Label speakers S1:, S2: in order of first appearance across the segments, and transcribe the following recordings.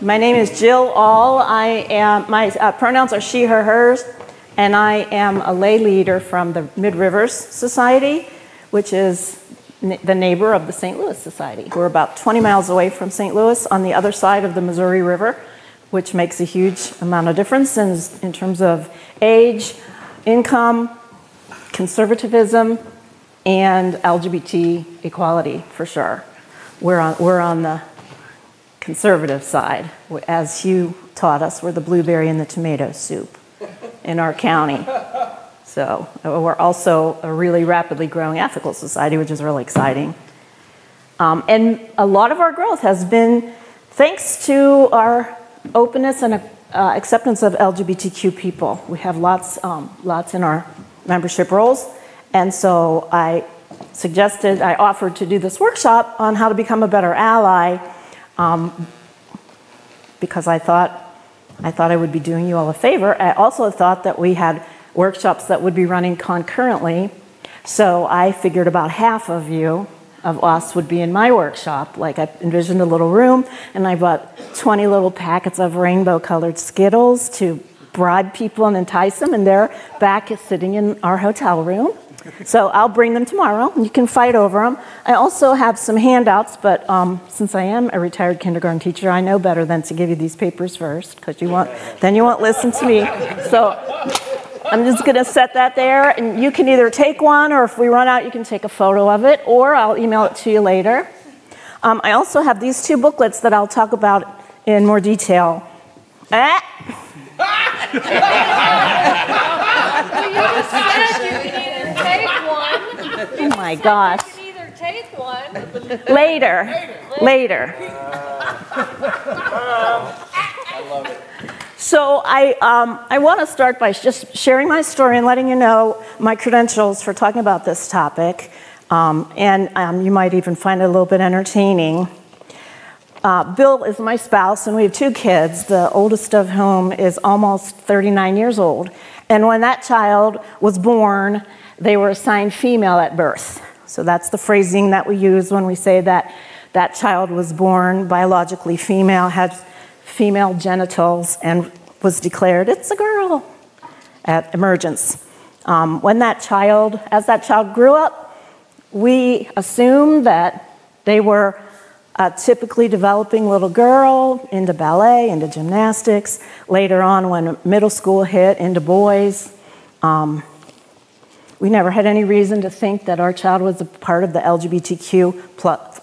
S1: My name is Jill Aul. My pronouns are she, her, hers, and I am a lay leader from the Mid-Rivers Society, which is the neighbor of the St. Louis Society. We're about 20 miles away from St. Louis on the other side of the Missouri River, which makes a huge amount of difference in terms of age, income, conservatism, and LGBT equality, for sure. We're on the conservative side. As Hugh taught us, we're the blueberry and the tomato soup in our county. So we're also a really rapidly growing ethical society, which is really exciting. And a lot of our growth has been thanks to our openness and acceptance of LGBTQ people. We have lots in our membership roles. And so I offered to do this workshop on how to become a better ally, because I thought I would be doing you all a favor. I also thought that we had workshops that would be running concurrently. So I figured about half of us would be in my workshop. Like, I envisioned a little room, and I bought 20 little packets of rainbow-colored Skittles to bribe people and entice them, and they're back sitting in our hotel room. So I'll bring them tomorrow, and you can fight over them. I also have some handouts, but since I am a retired kindergarten teacher, I know better than to give you these papers first, because then you won't listen to me. So I'm just going to set that there, and you can either take one, or if we run out, you can take a photo of it, or I'll email it to you later. I also have these two booklets that I'll talk about in more detail.
S2: Well, you just said you can either take one.
S1: Oh my gosh.
S2: You can either take one.
S1: Later.
S3: I love it.
S1: So I want to start by just sharing my story and letting you know my credentials for talking about this topic. And you might even find it a little bit entertaining. Bill is my spouse, and we have two kids, the oldest of whom is almost 39 years old. And when that child was born, they were assigned female at birth. So that's the phrasing that we use when we say that that child was born biologically female, had female genitals, and was declared, it's a girl, at emergence. As that child grew up, we assumed that they were a typically developing little girl, into ballet, into gymnastics. Later on, when middle school hit, into boys. We never had any reason to think that our child was a part of the LGBTQ plus.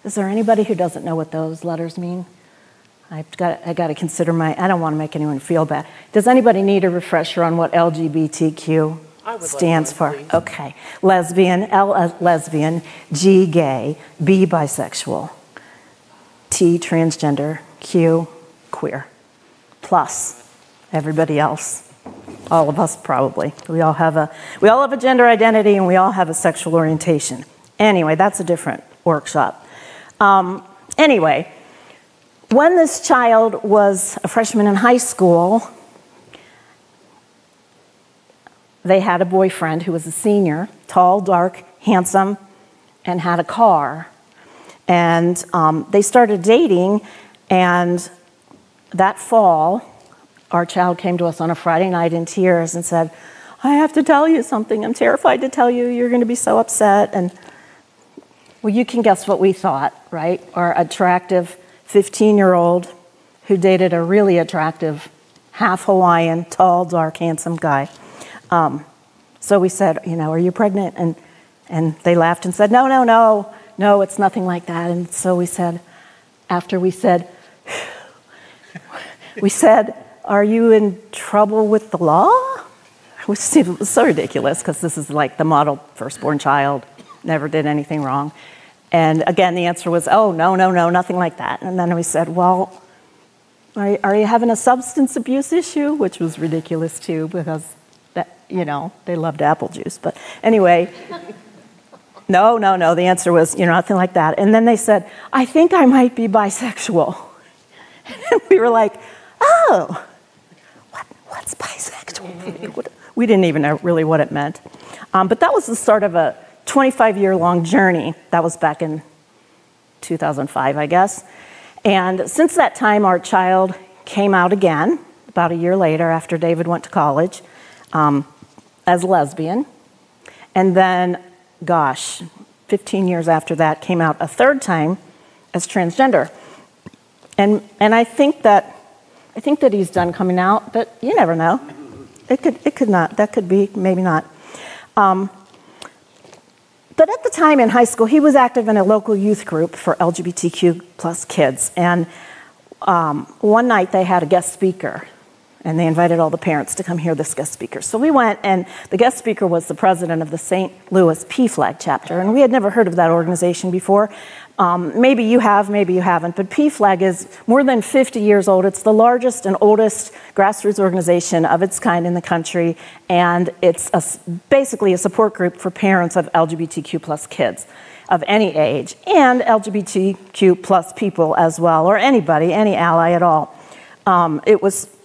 S1: Is there anybody who doesn't know what those letters mean? I got to consider I don't want to make anyone feel bad. Does anybody need a refresher on what LGBTQ stands for? Please. Okay. Lesbian, L, lesbian, G, gay, B, bisexual, T, transgender, Q, queer, plus everybody else. All of us probably. We all have a gender identity, and we all have a sexual orientation. Anyway, that's a different workshop. Anyway, when this child was a freshman in high school, they had a boyfriend who was a senior, tall, dark, handsome, and had a car. And they started dating, and that fall, our child came to us on a Friday night in tears and said, I have to tell you something. I'm terrified to tell you. You're going to be so upset. And well, you can guess what we thought, right? Our attractive 15-year-old who dated a really attractive, half Hawaiian, tall, dark, handsome guy. So we said, are you pregnant? And they laughed and said, no, it's nothing like that. And so we said, are you in trouble with the law? Which seemed so ridiculous, because this is like the model firstborn child, never did anything wrong. And again, the answer was, oh, no, nothing like that. And then we said, well, are you having a substance abuse issue? Which was ridiculous too, because they loved apple juice. But anyway, no, the answer was, nothing like that. And then they said, I think I might be bisexual. And we were like, oh, what's bisexual? We didn't even know really what it meant. But that was the start of a 25-year-long journey. That was back in 2005, I guess. And since that time, our child came out again, about a year later after David went to college, as lesbian. And then, gosh, 15 years after that, came out a third time as transgender. And I think that he's done coming out, but you never know. It could not. That could be, maybe not. But at the time in high school, he was active in a local youth group for LGBTQ plus kids. And one night they had a guest speaker, and they invited all the parents to come hear this guest speaker. So we went, and the guest speaker was the president of the St. Louis PFLAG chapter. And we had never heard of that organization before. Maybe you have, maybe you haven't, but PFLAG is more than 50 years old. It's the largest and oldest grassroots organization of its kind in the country, and it's basically a support group for parents of LGBTQ plus kids of any age, and LGBTQ plus people as well, or anybody, any ally at all.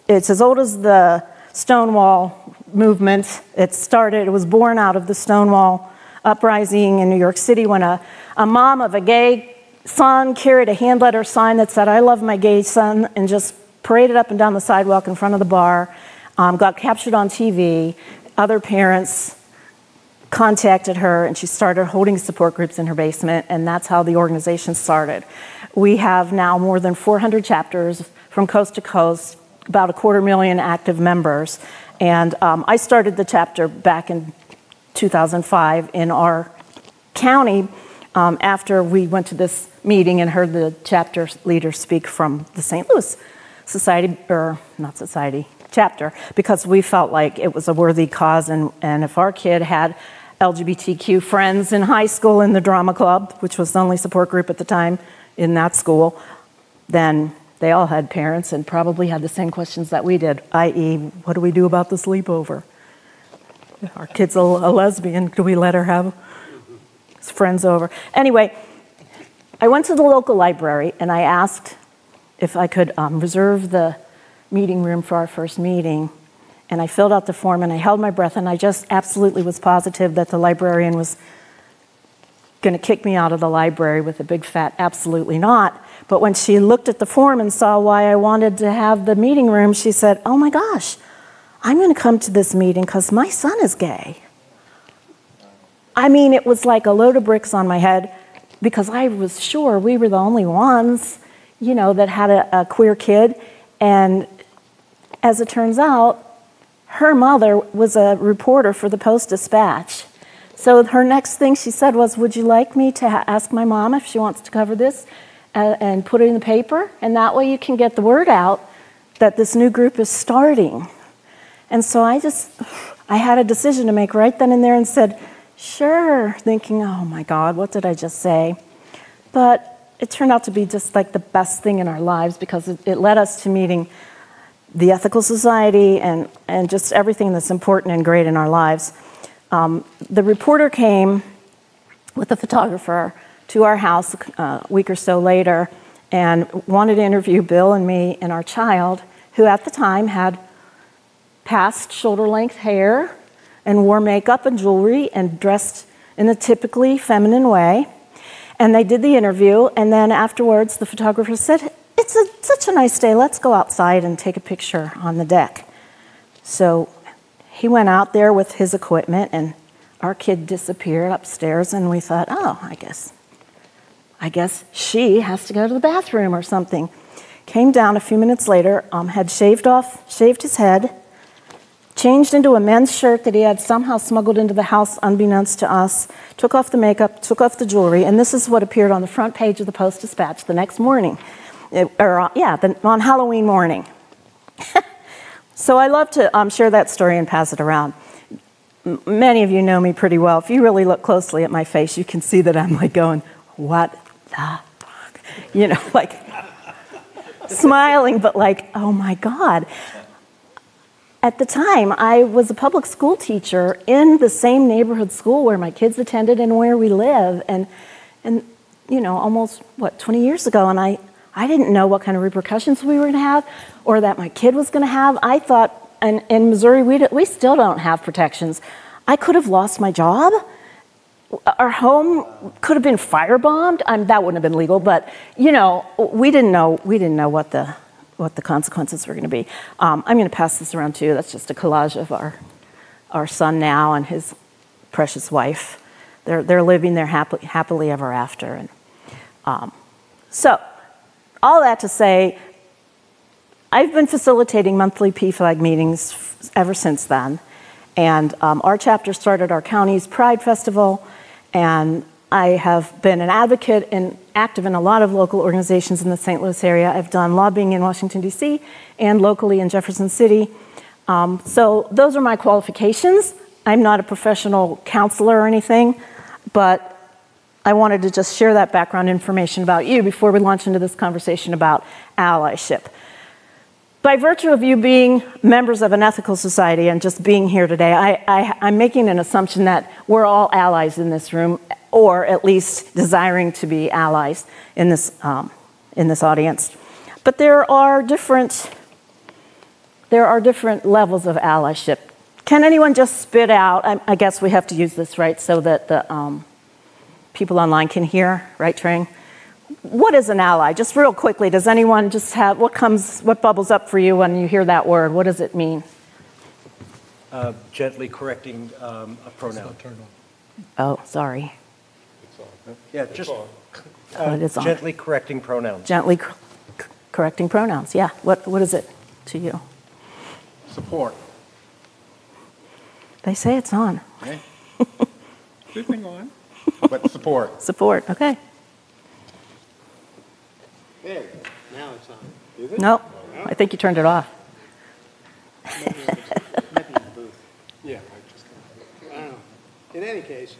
S1: It's as old as the Stonewall movement. It was born out of the Stonewall uprising in New York City when a mom of a gay son carried a hand letter sign that said, "I love my gay son," and just paraded up and down the sidewalk in front of the bar, got captured on TV. Other parents contacted her, and she started holding support groups in her basement, and that's how the organization started. We have now more than 400 chapters from coast to coast, about 250,000 active members, and I started the chapter back in 2005 in our county after we went to this meeting and heard the chapter leader speak from the St. Louis Society, or not society, chapter, because we felt like it was a worthy cause, and if our kid had LGBTQ friends in high school in the drama club, which was the only support group at the time in that school, then they all had parents and probably had the same questions that we did, i.e., what do we do about the sleepover? Our kid's a lesbian, do we let her have his friends over? Anyway, I went to the local library and I asked if I could reserve the meeting room for our first meeting. And I filled out the form and I held my breath, and I just absolutely was positive that the librarian was going to kick me out of the library with a big fat absolutely not. But when she looked at the form and saw why I wanted to have the meeting room, she said, "Oh my gosh, I'm going to come to this meeting because my son is gay." I mean, it was like a load of bricks on my head, because I was sure we were the only ones, you know, that had a queer kid. And as it turns out, her mother was a reporter for the Post-Dispatch. So her next thing she said was, "Would you like me to ask my mom if she wants to cover this and put it in the paper? And that way you can get the word out that this new group is starting." And so I had a decision to make right then and there and said, "Sure," thinking, oh my God, what did I just say? But it turned out to be just like the best thing in our lives, because it led us to meeting the Ethical Society and just everything that's important and great in our lives. The reporter came with a photographer to our house a week or so later and wanted to interview Bill and me and our child, who at the time had past shoulder-length hair and wore makeup and jewelry and dressed in a typically feminine way. And they did the interview, and then afterwards the photographer said, "It's such a nice day, let's go outside and take a picture on the deck." So he went out there with his equipment, and our kid disappeared upstairs, and we thought, oh, I guess she has to go to the bathroom or something. Came down a few minutes later, had shaved his head, changed into a men's shirt that he had somehow smuggled into the house unbeknownst to us, took off the makeup, took off the jewelry, and this is what appeared on the front page of the Post-Dispatch the next morning, on Halloween morning. So I love to share that story and pass it around. Many of you know me pretty well. If you really look closely at my face, you can see that I'm like going, what the fuck? You know, like smiling, but like, oh my God. At the time, I was a public school teacher in the same neighborhood school where my kids attended and where we live, and you know, almost, 20 years ago, and I didn't know what kind of repercussions we were going to have or that my kid was going to have. I thought, and in Missouri, we still don't have protections. I could have lost my job. our home could have been firebombed. That wouldn't have been legal, but you know, we didn't know what the consequences were going to be. I'm going to pass this around too. That's just a collage of our son now and his precious wife. They're living their happily ever after. And so, all that to say, I've been facilitating monthly PFLAG meetings ever since then. And our chapter started our county's Pride Festival, and I have been an advocate and active in a lot of local organizations in the St. Louis area. I've done lobbying in Washington, D.C., and locally in Jefferson City. So those are my qualifications. I'm not a professional counselor or anything, but I wanted to just share that background information about you before we launch into this conversation about allyship. By virtue of you being members of an ethical society and just being here today, I'm making an assumption that we're all allies in this room, or at least desiring to be allies in this audience. But there are different levels of allyship. Can anyone just spit out? I guess we have to use this, right, so that the people online can hear, right, Trang? What is an ally? Just real quickly, does anyone just have, what bubbles up for you when you hear that word? What does it mean?
S3: Gently correcting a pronoun.
S1: Oh, sorry.
S3: Yeah, just
S1: It is on.
S3: gently correcting pronouns.
S1: Gently correcting pronouns, yeah. What is it to you?
S4: Support.
S1: They say it's on.
S4: Okay. Good thing on. But support.
S1: Support, okay.
S5: Hey, now it's on. Is it?
S1: Nope, I think you turned it off.
S5: Maybe in the booth.
S4: Yeah.
S5: I don't know. In any case,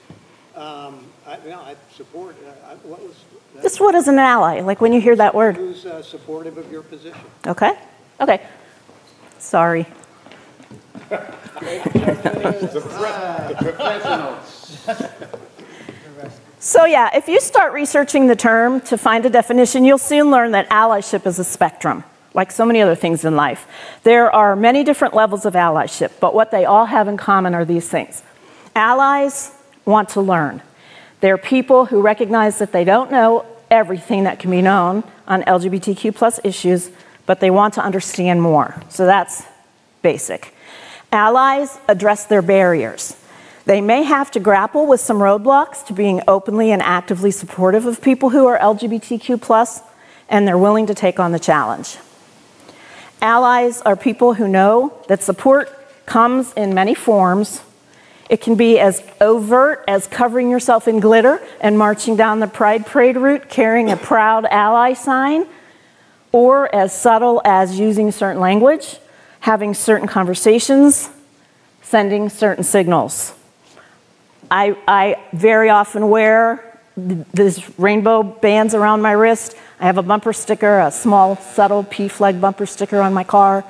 S5: I support, what was that?
S1: Just what is an ally, like when you hear that word?
S5: Who's supportive of your position?
S1: Okay, okay. Sorry.
S5: The professionals.
S1: So yeah, if you start researching the term to find a definition, you'll soon learn that allyship is a spectrum, like so many other things in life. There are many different levels of allyship, but what they all have in common are these things. Allies want to learn. They're people who recognize that they don't know everything that can be known on LGBTQ plus issues, but they want to understand more. So that's basic. Allies address their barriers. They may have to grapple with some roadblocks to being openly and actively supportive of people who are LGBTQ+, and they're willing to take on the challenge. Allies are people who know that support comes in many forms. It can be as overt as covering yourself in glitter and marching down the Pride Parade route carrying a proud ally sign, or as subtle as using certain language, having certain conversations, sending certain signals. I very often wear these rainbow bands around my wrist. I have a bumper sticker, a small, subtle PFLAG bumper sticker on my car,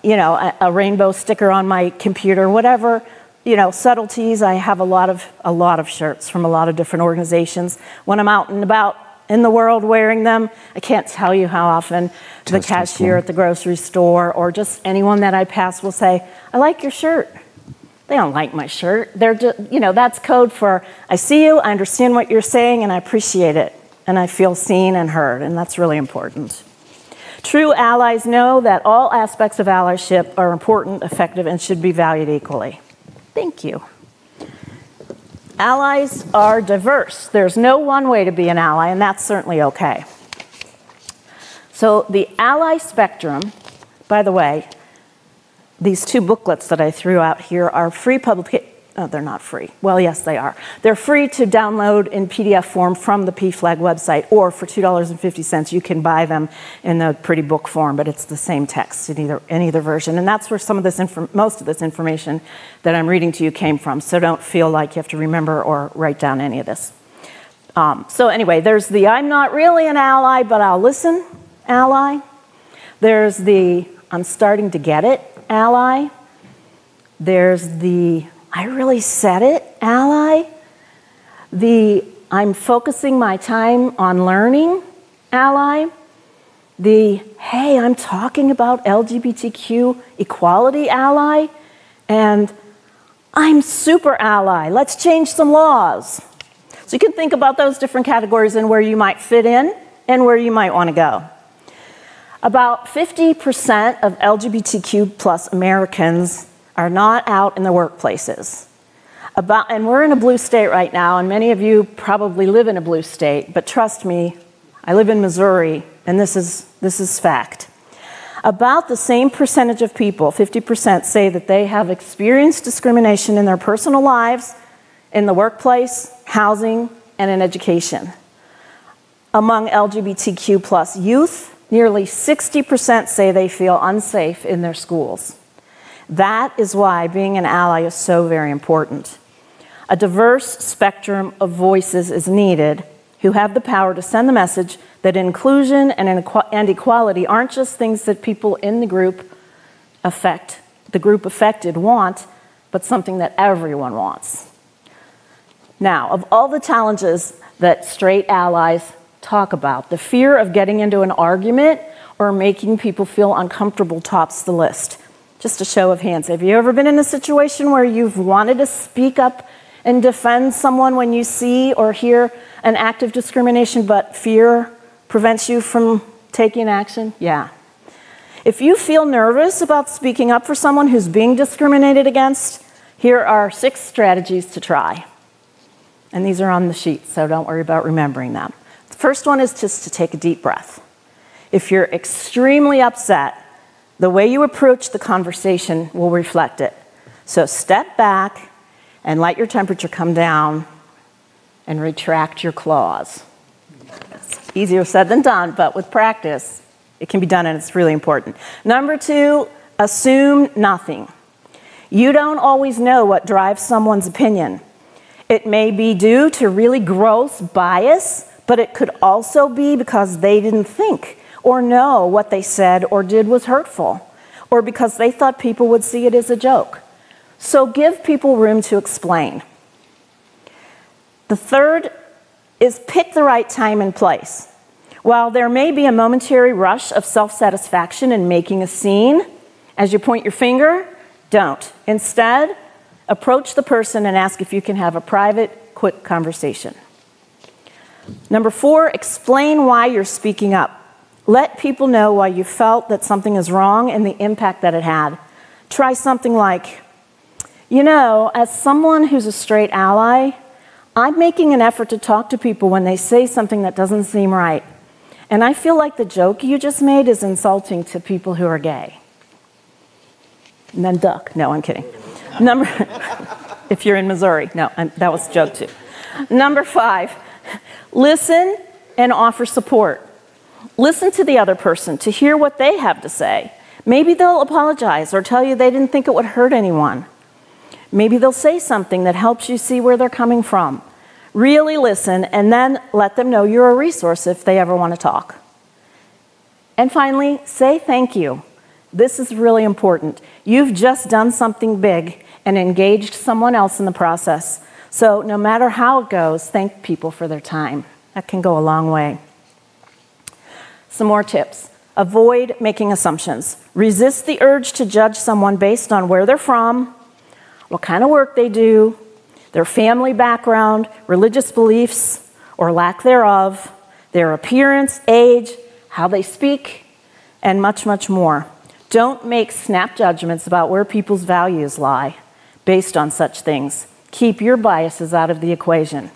S1: a rainbow sticker on my computer, whatever, subtleties. I have a lot of shirts from a lot of different organizations. When I'm out and about in the world wearing them, I can't tell you how often the cashier at the grocery store or just anyone that I pass will say, "I like your shirt." They don't like my shirt. They're just, that's code for, I see you, I understand what you're saying, and I appreciate it. And I feel seen and heard, and that's really important. True allies know that all aspects of allyship are important, effective, and should be valued equally. Thank you. Allies are diverse. There's no one way to be an ally, and that's certainly okay. So the ally spectrum, by the way, these two booklets that I threw out here are free publication. Oh, they're not free. Well, yes, they are. They're free to download in PDF form from the PFLAG website, or for $2.50, you can buy them in the pretty book form, but it's the same text in either version. And that's where most of this information that I'm reading to you came from, so don't feel like you have to remember or write down any of this. So anyway, there's the I'm not really an ally, but I'll listen ally. There's the I'm starting to get it ally. There's the I really said it ally. The I'm focusing my time on learning ally. The hey, I'm talking about LGBTQ equality ally. And I'm super ally. Let's change some laws. So you can think about those different categories and where you might fit in and where you might want to go. About 50% of LGBTQ plus Americans are not out in the workplaces. And we're in a blue state right now, and many of you probably live in a blue state, but trust me, I live in Missouri, and this is fact. About the same percentage of people, 50%, say that they have experienced discrimination in their personal lives, in the workplace, housing, and in education. Among LGBTQ plus youth, nearly 60% say they feel unsafe in their schools. That is why being an ally is so very important. A diverse spectrum of voices is needed who have the power to send the message that inclusion and equality aren't just things that people in the group affected want, but something that everyone wants. Now, of all the challenges that straight allies talk about, the fear of getting into an argument or making people feel uncomfortable tops the list. Just a show of hands. Have you ever been in a situation where you've wanted to speak up and defend someone when you see or hear an act of discrimination, but fear prevents you from taking action? Yeah. If you feel nervous about speaking up for someone who's being discriminated against, here are 6 strategies to try. And these are on the sheet, so don't worry about remembering them. The first one is just to take a deep breath. If you're extremely upset, the way you approach the conversation will reflect it. So step back and let your temperature come down and retract your claws. It's easier said than done, but with practice, it can be done, and it's really important. Number 2, assume nothing. You don't always know what drives someone's opinion. It may be due to really gross bias, but it could also be because they didn't think or know what they said or did was hurtful, or because they thought people would see it as a joke. So give people room to explain. The third is pick the right time and place. While there may be a momentary rush of self-satisfaction in making a scene, as you point your finger, don't. Instead, approach the person and ask if you can have a private, quick conversation. Number 4, explain why you're speaking up. Let people know why you felt that something is wrong and the impact that it had. Try something like, you know, as someone who's a straight ally, I'm making an effort to talk to people when they say something that doesn't seem right. And I feel like the joke you just made is insulting to people who are gay. And then duck. No, I'm kidding. If you're in Missouri. No, that was a joke too. Number 5, listen and offer support. Listen to the other person to hear what they have to say. Maybe they'll apologize or tell you they didn't think it would hurt anyone. Maybe they'll say something that helps you see where they're coming from. Really listen, and then let them know you're a resource if they ever want to talk. And finally, say thank you. This is really important. You've just done something big and engaged someone else in the process. So no matter how it goes, thank people for their time. That can go a long way. Some more tips. Avoid making assumptions. Resist the urge to judge someone based on where they're from, what kind of work they do, their family background, religious beliefs or lack thereof, their appearance, age, how they speak, and much, much more. Don't make snap judgments about where people's values lie based on such things. Keep your biases out of the equation.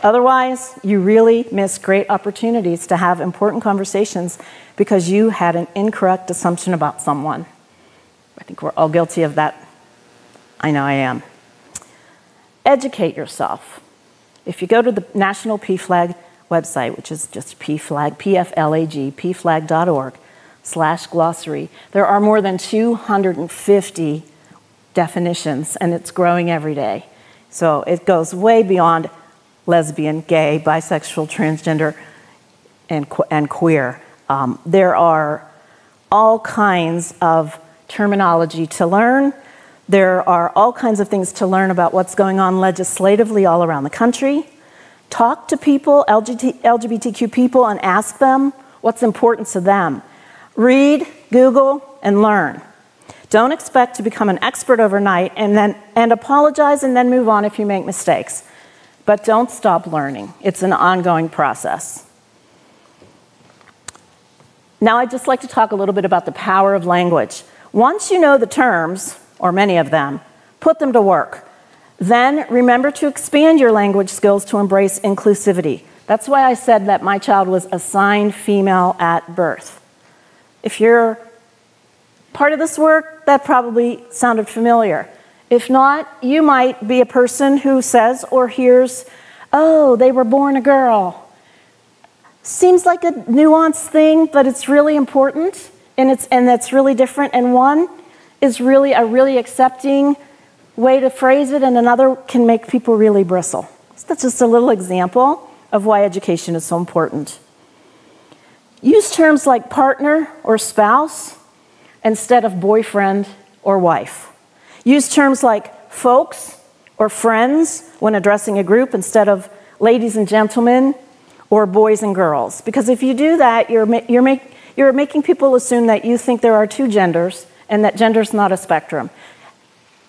S1: Otherwise, you really miss great opportunities to have important conversations because you had an incorrect assumption about someone. I think we're all guilty of that. I know I am. Educate yourself. If you go to the National PFLAG website, which is just PFLAG, P-F-L-A-G, pflag.org/glossary, there are more than 250 definitions, and it's growing every day. So it goes way beyond lesbian, gay, bisexual, transgender, and queer. There are all kinds of terminology to learn. There are all kinds of things to learn about what's going on legislatively all around the country. Talk to people, LGBTQ people, and ask them what's important to them. Read, Google, and learn. Don't expect to become an expert overnight and apologize and then move on if you make mistakes. But don't stop learning. It's an ongoing process. Now I'd just like to talk a little bit about the power of language. Once you know the terms, or many of them, put them to work. Then remember to expand your language skills to embrace inclusivity. That's why I said that my child was assigned female at birth. If you're part of this work, that probably sounded familiar. If not, you might be a person who says or hears, oh, they were born a girl. Seems like a nuanced thing, but it's really important, and that's really different. And one is really a really accepting way to phrase it, and another can make people really bristle. So that's just a little example of why education is so important. Use terms like partner or spouse instead of boyfriend or wife. Use terms like folks or friends when addressing a group instead of ladies and gentlemen or boys and girls. Because if you do that, you're making people assume that you think there are two genders and that gender's not a spectrum.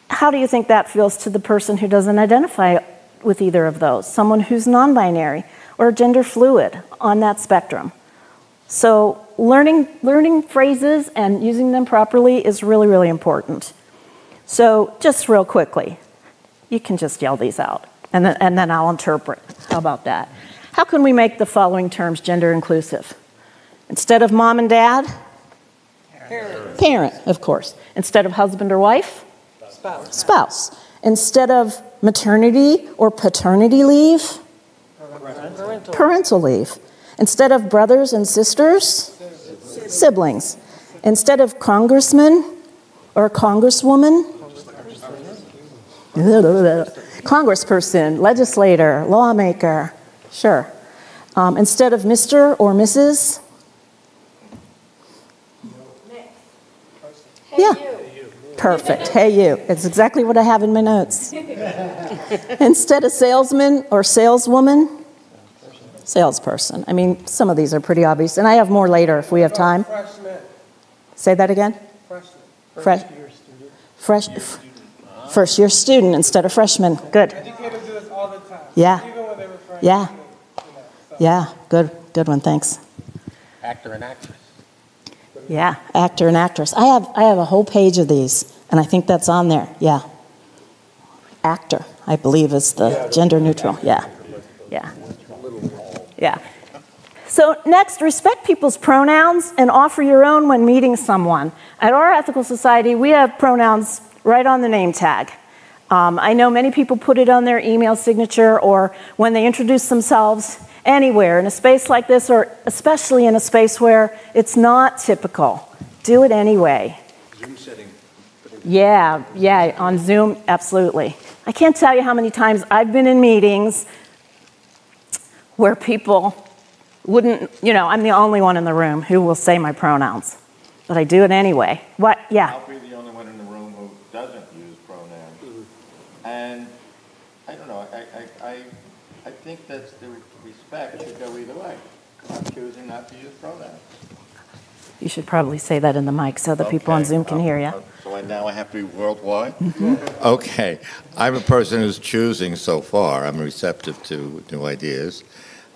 S1: How do you think that feels to the person who doesn't identify with either of those? Someone who's non-binary or gender fluid on that spectrum. So learning phrases and using them properly is really, really important. So just real quickly, you can just yell these out, and then I'll interpret. How about that? How can we make the following terms gender inclusive? Instead of mom and dad? Parent, of course. Instead of husband or wife? Spouse. Instead of maternity or paternity leave? Parental leave. Instead of brothers and sisters? Siblings. Instead of congressman or congresswoman? Congressperson, legislator, lawmaker. Sure. Instead of Mr. or Mrs.? Yeah. Perfect. Hey, you. It's exactly what I have in my notes. Instead of salesman or saleswoman? Salesperson. I mean, some of these are pretty obvious. And I have more later if we have time.
S6: Freshman.
S1: Say that again? First year student instead of freshman. Good.
S6: Educators do this all the time.
S1: Yeah.
S6: Even when they refer to
S1: Yeah.
S6: me, so.
S1: Yeah. Good one. Thanks.
S4: Actor and actress.
S1: Yeah. Actor and actress. I have a whole page of these, and I think that's on there. Yeah. Actor, I believe, is the gender neutral. Yeah. Yeah. Yeah. So next, respect people's pronouns and offer your own when meeting someone. At our ethical society, we have pronouns right on the name tag. I know many people put it on their email signature or when they introduce themselves anywhere in a space like this, or especially in a space where it's not typical. Do it anyway.
S3: Zoom setting.
S1: Yeah, on Zoom, absolutely. I can't tell you how many times I've been in meetings where people wouldn't, I'm the only one in the room who will say my pronouns, but I do it anyway. What? Yeah.
S7: I'll be the only one in the room who doesn't use pronouns. And I don't know, I think that the respect should go either way. I'm choosing not to use pronouns.
S1: You should probably say that in the mic so the people on Zoom can hear you.
S7: So now I have to be worldwide?
S8: Okay. I'm a person who's choosing so far, I'm receptive to new ideas,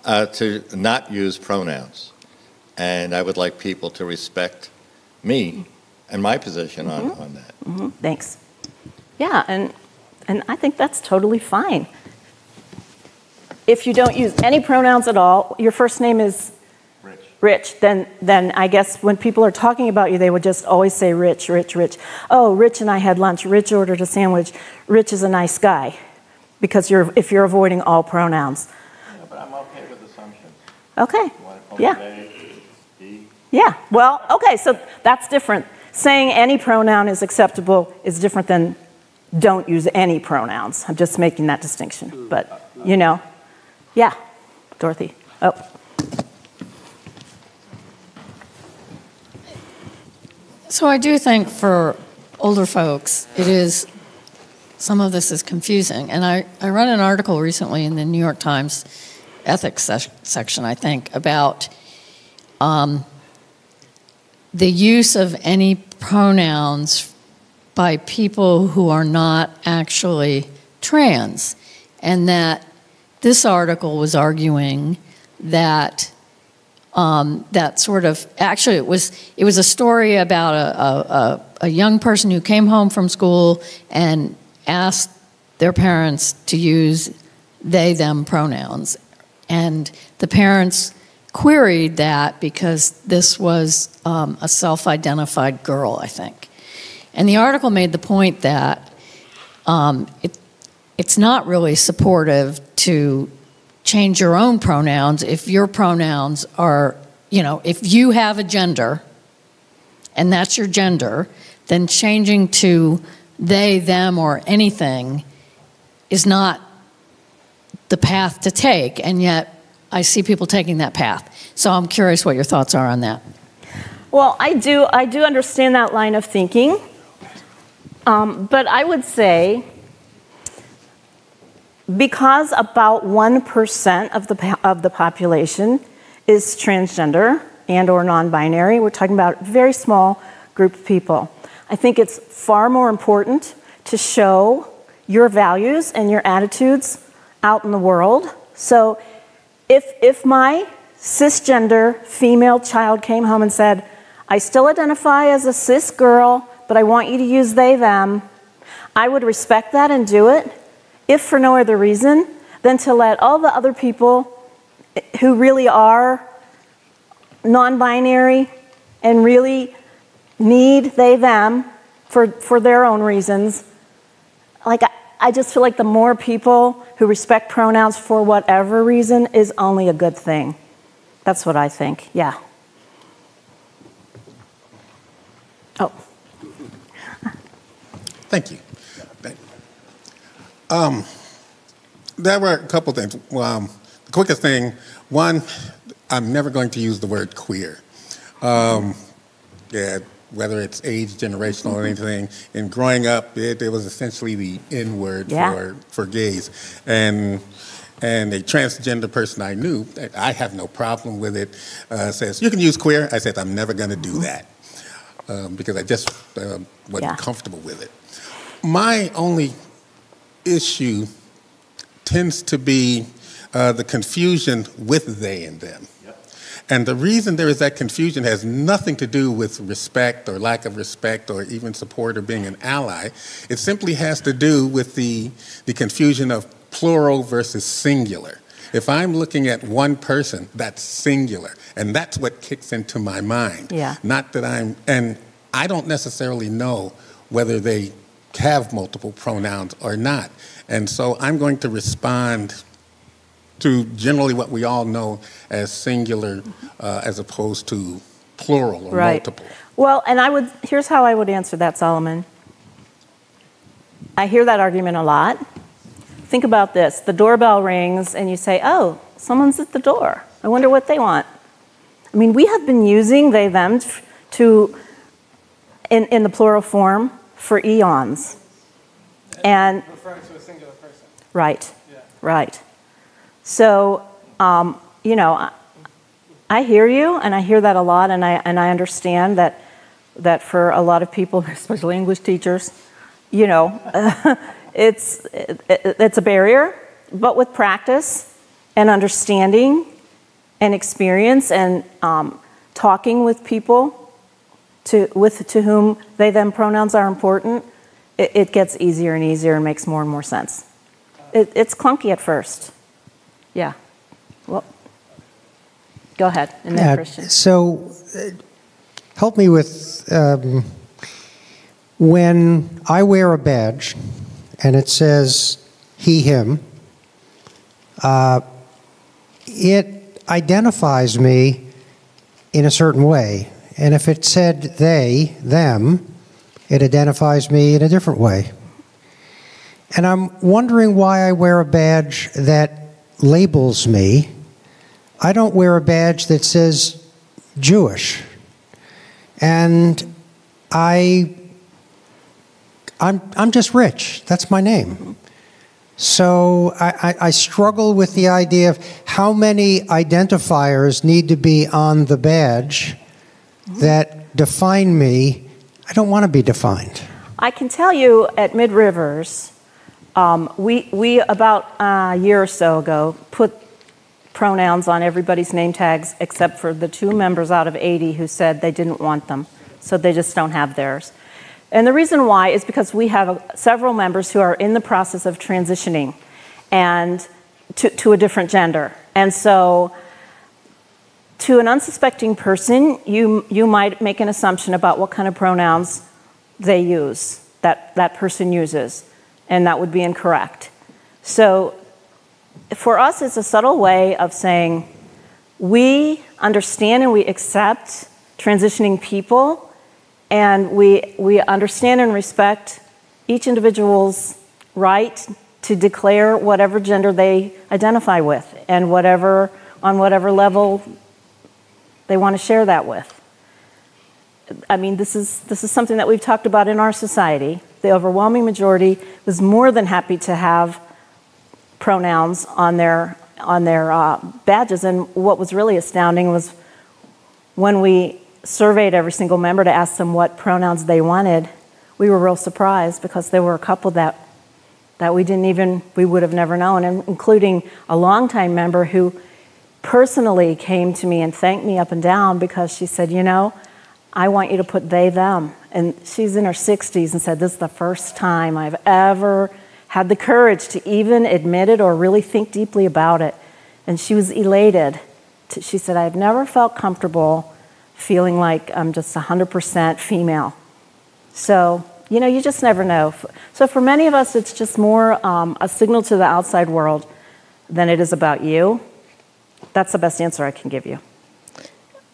S8: to not use pronouns. And I would like people to respect me and my position on that.
S1: Thanks. Yeah, and I think that's totally fine. If you don't use any pronouns at all, your first name is Rich, then I guess when people are talking about you, they would just always say Rich. Oh, Rich and I had lunch. Rich ordered a sandwich. Rich is a nice guy, because if you're avoiding all pronouns.
S7: Yeah, but I'm okay with assumptions.
S1: Okay.
S7: You want to call
S1: Yeah.
S7: me they, he?
S1: Yeah. Well, okay. So that's different. Saying any pronoun is acceptable is different than don't use any pronouns. I'm just making that distinction. But yeah, Dorothy. Oh.
S2: So I do think for older folks, some of this is confusing. And I read an article recently in the New York Times ethics section, I think, about the use of any pronouns by people who are not actually trans, and that this article was arguing that that sort of, actually it was a story about a young person who came home from school and asked their parents to use they, them pronouns. And the parents queried that because this was a self-identified girl, I think. And the article made the point that it's not really supportive to change your own pronouns if your pronouns are, if you have a gender and that's your gender, then changing to they, them, or anything is not the path to take, and yet I see people taking that path. So I'm curious what your thoughts are on that.
S1: Well, I do understand that line of thinking, but I would say because about 1% of the population is transgender and or non-binary, we're talking about a very small group of people. I think it's far more important to show your values and your attitudes out in the world. So if my cisgender female child came home and said, I still identify as a cis girl, but I want you to use they, them, I would respect that and do it, if for no other reason than to let all the other people who really are non-binary and really need they, them for their own reasons. Like, I just feel like the more people who respect pronouns for whatever reason is only a good thing. That's what I think, yeah. Oh.
S4: Thank you. There were a couple things. The quickest thing, one, I'm never going to use the word queer. Whether it's age, generational, or anything. In growing up, it was essentially the N word for gays. And a transgender person I knew, I have no problem with it, says, you can use queer. I said, I'm never going to do that because I just wasn't comfortable with it. My only issue tends to be the confusion with they and them. And the reason there is that confusion has nothing to do with respect or lack of respect or even support or being an ally. It simply has to do with the confusion of plural versus singular. If I'm looking at one person, that's singular. And that's what kicks into my mind.
S1: Yeah.
S4: Not that and I don't necessarily know whether they have multiple pronouns or not. And so I'm going to respond to generally what we all know as singular as opposed to plural or multiple.
S1: Well, and here's how I would answer that, Solomon. I hear that argument a lot. Think about this. The doorbell rings and you say, oh, someone's at the door. I wonder what they want. I mean, we have been using they, them in the plural form for eons. And
S6: referring to a singular person.
S1: Right,
S6: Yeah.
S1: right. So, I hear you, and I hear that a lot, and I understand that for a lot of people, especially English teachers, it's a barrier. But with practice and understanding and experience and talking with people to whom they, them pronouns are important, it gets easier and easier and makes more and more sense. It's clunky at first. Yeah. Well, go ahead. And then Christian.
S9: So help me with when I wear a badge and it says he, him, it identifies me in a certain way. And if it said they, them, it identifies me in a different way. And I'm wondering why I wear a badge that labels me. I don't wear a badge that says Jewish. And I'm just Rich. That's my name. So I struggle with the idea of how many identifiers need to be on the badge that define me. I don't want to be defined.
S1: I can tell you at Mid Rivers, we about a year or so ago put pronouns on everybody's name tags except for the 2 members out of 80 who said they didn't want them, so they just don't have theirs. And the reason why is because we have several members who are in the process of transitioning and to a different gender. And so to an unsuspecting person, you might make an assumption about what kind of pronouns they use, that person uses, and that would be incorrect. So for us, it's a subtle way of saying we understand and we accept transitioning people, and we understand and respect each individual's right to declare whatever gender they identify with and on whatever level they want to share that with. I mean, this is something that we've talked about in our society. The overwhelming majority was more than happy to have pronouns on their badges. And what was really astounding was when we surveyed every single member to ask them what pronouns they wanted, we were real surprised because there were a couple that we would have never known, and including a longtime member who personally came to me and thanked me up and down because she said, you know, I want you to put they, them. And she's in her 60s and said, this is the first time I've ever had the courage to even admit it or really think deeply about it. And she was elated. She said, I've never felt comfortable feeling like I'm just 100% female. So, you know, you just never know. So for many of us, it's just more a signal to the outside world than it is about you. That's the best answer I can give you.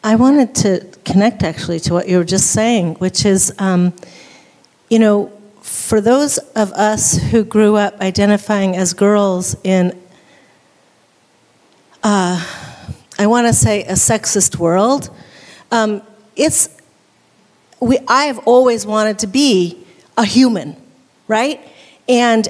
S10: I wanted to connect actually to what you were just saying, which is, you know, for those of us who grew up identifying as girls in, I want to say a sexist world, I have always wanted to be a human, right? And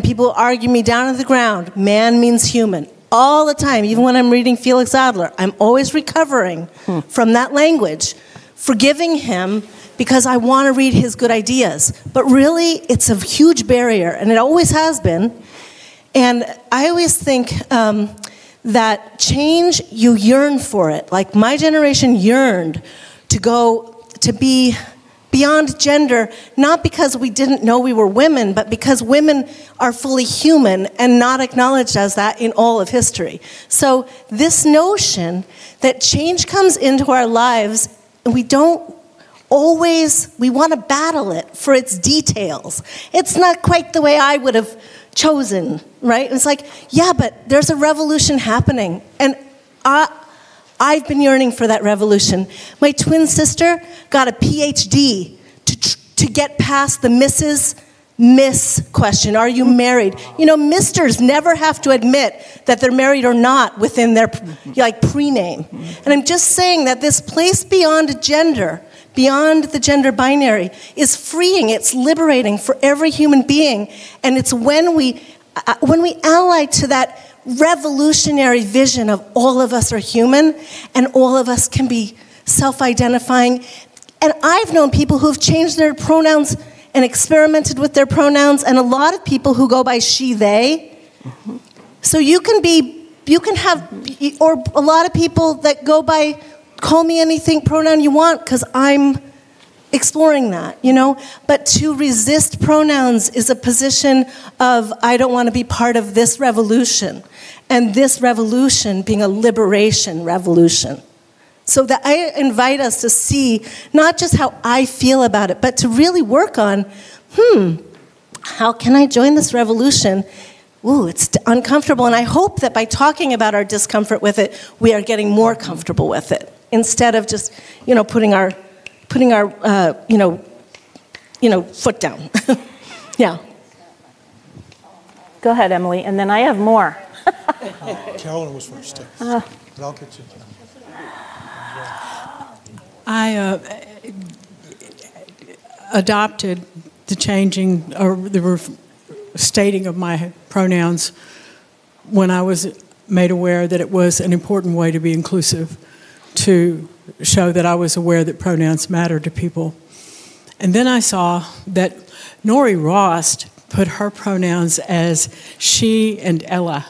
S10: people argue me down to the ground, man means human. All the time, even when I'm reading Felix Adler, I'm always recovering from that language, forgiving him because I want to read his good ideas. But really, it's a huge barrier, and it always has been. And I always think that change, you yearn for it. Like my generation yearned to be beyond gender, not because we didn't know we were women, but because women are fully human and not acknowledged as that in all of history. So this notion that change comes into our lives, and we want to battle it for its details. It's not quite the way I would have chosen, right? It's like, yeah, but there's a revolution happening, and I've been yearning for that revolution. My twin sister got a PhD to get past the Miss question. Are you married? You know, misters never have to admit that they're married or not within their pre-name. And I'm just saying that this place beyond gender, beyond the gender binary, is freeing. It's liberating for every human being. And it's when we ally to that revolutionary vision of all of us are human and all of us can be self-identifying. And I've known people who've changed their pronouns and experimented with their pronouns, and a lot of people who go by she, they. So you can have, or a lot of people that go by call me anything pronoun you want because I'm exploring that, you know? But to resist pronouns is a position of, I don't want to be part of this revolution. And this revolution being a liberation revolution. So that I invite us to see not just how I feel about it, but to really work on, how can I join this revolution? Ooh, it's uncomfortable. And I hope that by talking about our discomfort with it, we are getting more comfortable with it. Instead of just, you know, putting our foot down. Yeah.
S1: Go ahead, Emily, and then I have more.
S11: Carolyn was first. But I'll get you.
S12: I adopted the changing or the stating of my pronouns when I was made aware that it was an important way to be inclusive, to show that I was aware that pronouns matter to people. And then I saw that Nori Rost put her pronouns as she and Ella.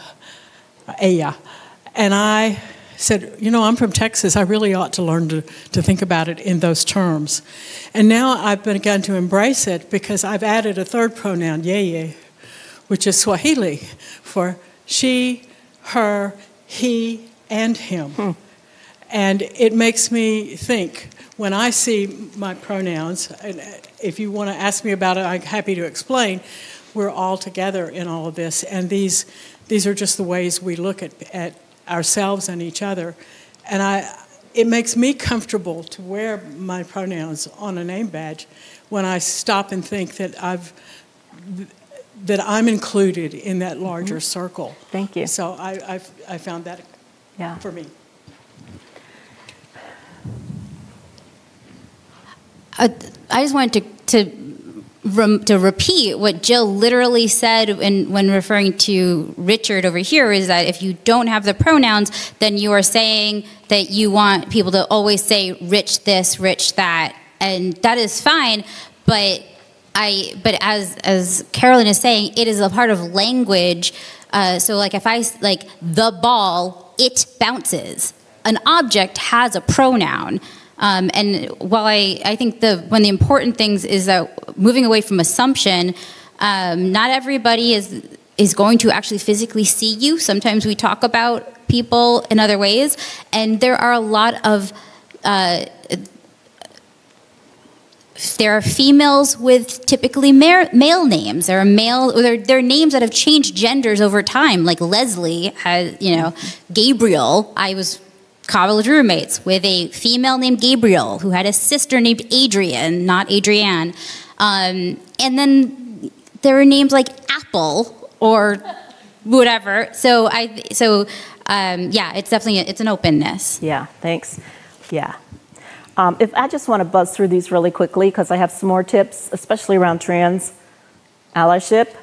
S12: And I said, you know, I'm from Texas. I really ought to learn to think about it in those terms. And now I've begun to embrace it because I've added a third pronoun, yeye, which is Swahili for she, her, he, and him. And it makes me think when I see my pronouns, and if you want to ask me about it, I'm happy to explain. We're all together in all of this, and these are just the ways we look at ourselves and each other. And it makes me comfortable to wear my pronouns on a name badge when I stop and think that I'm included in that larger circle.
S1: Thank you.
S12: So I found that for me.
S13: I just wanted to repeat what Jill literally said when referring to Richard over here, is that if you don't have the pronouns, then you are saying that you want people to always say rich this, rich that, and that is fine, but as Carolyn is saying, it is a part of language. So like if I, like the ball, it bounces. An object has a pronoun. And while I think one of the important things is that moving away from assumption, not everybody is going to actually physically see you. Sometimes we talk about people in other ways, and there are a lot of there are females with typically male names. There are names that have changed genders over time, like Leslie has, Gabriel. I was college roommates with a female named Gabriel who had a sister named Adrian, not Adrienne. And then there are names like Apple or whatever. So it's definitely it's an openness.
S1: Yeah, thanks. Yeah. If I just want to buzz through these really quickly because I have some more tips, especially around trans allyship.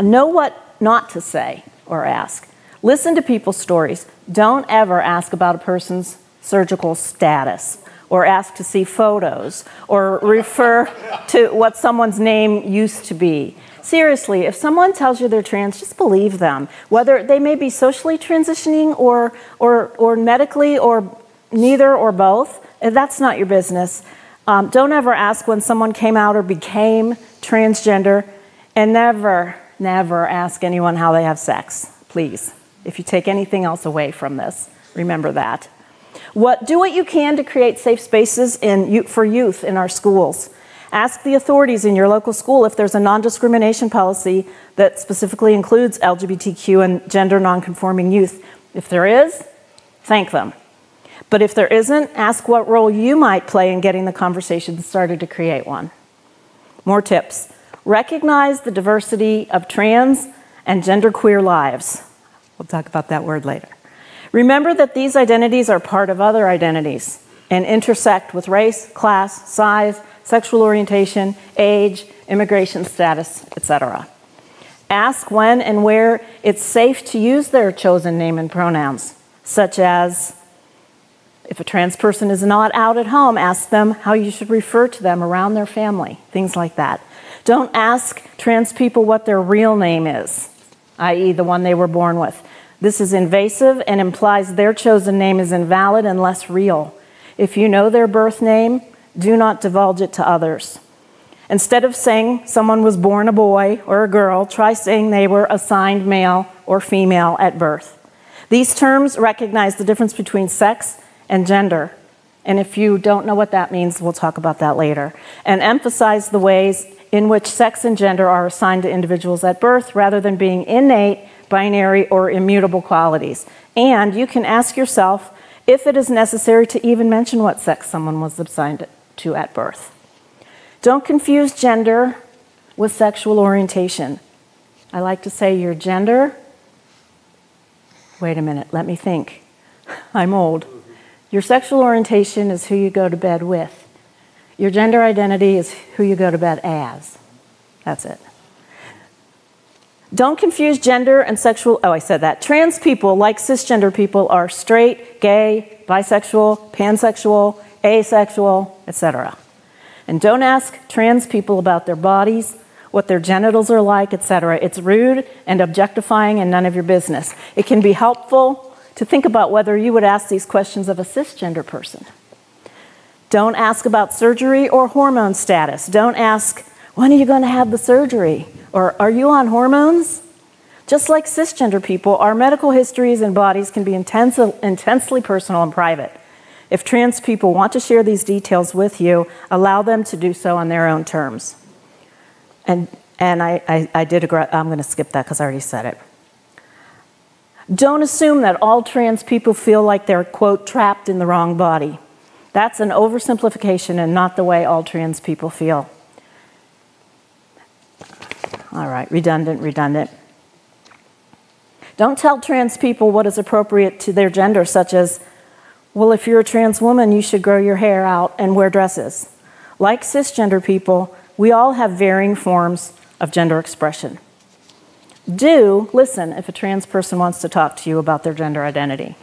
S1: Know what not to say or ask. Listen to people's stories. Don't ever ask about a person's surgical status or ask to see photos or refer to what someone's name used to be. Seriously, if someone tells you they're trans, just believe them. Whether they may be socially transitioning or medically or neither or both, that's not your business. Don't ever ask when someone came out or became transgender, and never, never ask anyone how they have sex, please. If you take anything else away from this, remember that. Do what you can to create safe spaces for youth in our schools. Ask the authorities in your local school if there's a non-discrimination policy that specifically includes LGBTQ and gender non-conforming youth. If there is, thank them. But if there isn't, ask what role you might play in getting the conversation started to create one. More tips. Recognize the diversity of trans and genderqueer lives. We'll talk about that word later. Remember that these identities are part of other identities and intersect with race, class, size, sexual orientation, age, immigration status, etc. Ask when and where it's safe to use their chosen name and pronouns, such as if a trans person is not out at home, ask them how you should refer to them around their family, things like that. Don't ask trans people what their real name is, i.e. the one they were born with. This is invasive and implies their chosen name is invalid and less real. If you know their birth name, do not divulge it to others. Instead of saying someone was born a boy or a girl, try saying they were assigned male or female at birth. These terms recognize the difference between sex and gender. And if you don't know what that means, we'll talk about that later. And emphasize the ways in which sex and gender are assigned to individuals at birth rather than being innate, binary, or immutable qualities. And you can ask yourself if it is necessary to even mention what sex someone was assigned to at birth. Don't confuse gender with sexual orientation. I like to say your gender, wait a minute, let me think. I'm old. Your sexual orientation is who you go to bed with. Your gender identity is who you go to bed as. That's it. Don't confuse gender and sexual, I said that. Trans people, like cisgender people, are straight, gay, bisexual, pansexual, asexual, etc. And don't ask trans people about their bodies, what their genitals are like, etc. It's rude and objectifying and none of your business. It can be helpful to think about whether you would ask these questions of a cisgender person. Don't ask about surgery or hormone status. Don't ask, when are you going to have the surgery? Or are you on hormones? Just like cisgender people, our medical histories and bodies can be intensely personal and private. If trans people want to share these details with you, allow them to do so on their own terms. And I'm going to skip that because I already said it. Don't assume that all trans people feel like they're, quote, trapped in the wrong body. That's an oversimplification and not the way all trans people feel. All right, redundant. Don't tell trans people what is appropriate to their gender, such as, well, if you're a trans woman, you should grow your hair out and wear dresses. Like cisgender people, we all have varying forms of gender expression. Do listen if a trans person wants to talk to you about their gender identity.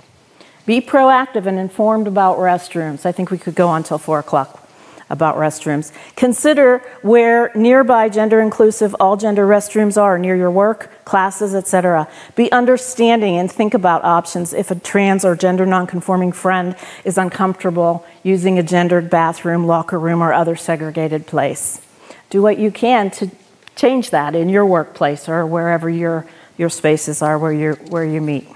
S1: Be proactive and informed about restrooms. I think we could go on till 4 o'clock about restrooms. Consider where nearby gender-inclusive, all-gender restrooms are near your work, classes, etc. Be understanding and think about options if a trans or gender nonconforming friend is uncomfortable using a gendered bathroom, locker room, or other segregated place. Do what you can to change that in your workplace or wherever your spaces are where you meet.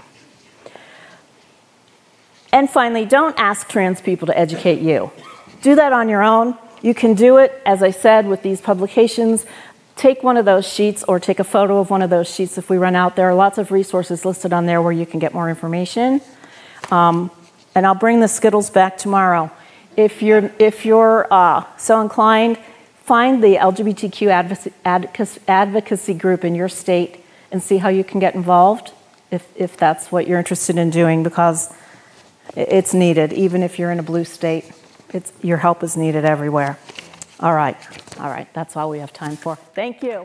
S1: And finally, don't ask trans people to educate you. Do that on your own. You can do it, as I said, with these publications. Take one of those sheets or take a photo of one of those sheets if we run out. There are lots of resources listed on there where you can get more information. And I'll bring the Skittles back tomorrow. If you're so inclined, find the LGBTQ advocacy group in your state and see how you can get involved if that's what you're interested in doing, because it's needed, even if you're in a blue state. Your help is needed everywhere. All right, that's all we have time for. Thank you.